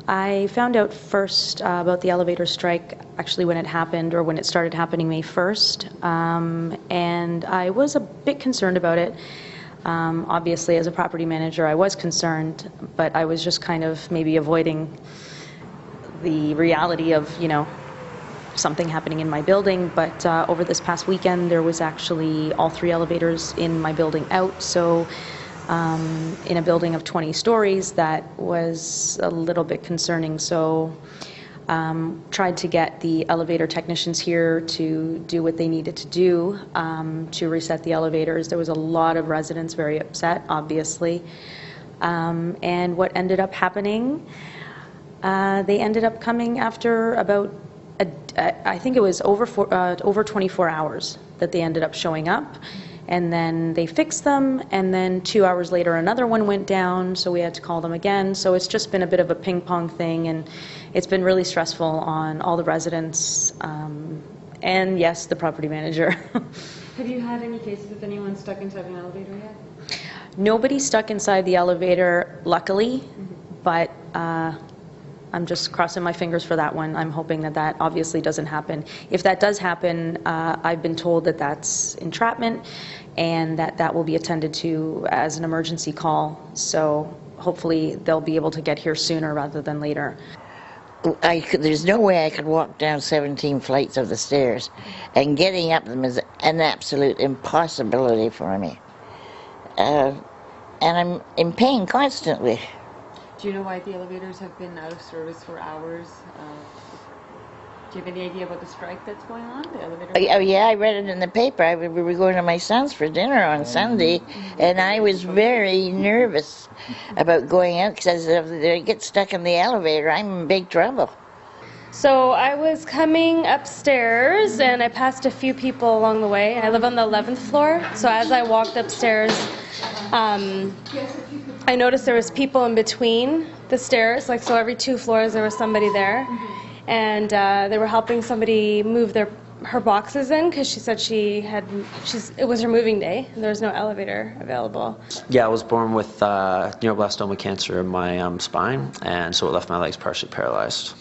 I found out first about the elevator strike actually when it happened, or when it started happening May 1st, and I was a bit concerned about it. Obviously, as a property manager, I was concerned, but I was just kind of maybe avoiding the reality of, something happening in my building. But over this past weekend, there was actually all 3 elevators in my building out. So in a building of 20 stories, that was a little bit concerning. So tried to get the elevator technicians here to do what they needed to do to reset the elevators. There was a lot of residents very upset, obviously. And what ended up happening, they ended up coming after about, I think it was over 24 hours that they ended up showing up. And then they fixed them, and then 2 hours later another one went down, so we had to call them again. So it's just been a bit of a ping-pong thing, and it's been really stressful on all the residents, and yes, the property manager. Have you had any cases of anyone stuck inside an elevator yet? Nobody stuck inside the elevator, luckily, but I'm just crossing my fingers for that one. I'm hoping that that obviously doesn't happen. If that does happen, I've been told that that's entrapment, and that will be attended to as an emergency call. So hopefully they'll be able to get here sooner rather than later. There's no way I could walk down 17 flights of the stairs, and getting up them is an absolute impossibility for me. And I'm in pain constantly. Do you know why the elevators have been out of service for hours? Do you have any idea about the strike that's going on? The elevator? Oh yeah, I read it in the paper. We were going to my son's for dinner on Sunday, and I was very nervous about going out because if they get stuck in the elevator, I'm in big trouble. So I was coming upstairs and I passed a few people along the way. I live on the 11th floor, so as I walked upstairs, I noticed there was people in between the stairs, so every 2 floors there was somebody there, and they were helping somebody move her boxes in because she said it was her moving day and there was no elevator available. Yeah, I was born with neuroblastoma cancer in my spine, and so it left my legs partially paralyzed.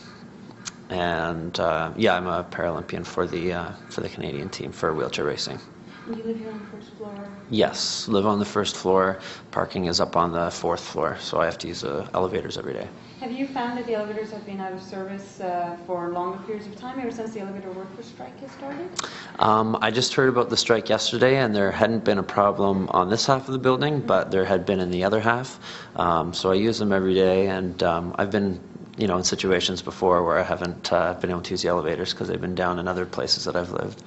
And yeah, I'm a Paralympian for the Canadian team for wheelchair racing. You live here on the first floor? Yes, live on the first floor. Parking is up on the 4th floor, so I have to use elevators every day. Have you found that the elevators have been out of service for longer periods of time ever since the elevator workers strike has started? I just heard about the strike yesterday, and there hadn't been a problem on this half of the building, but there had been in the other half. So I use them every day, and I've been in situations before where I haven't been able to use the elevators because they've been down in other places that I've lived.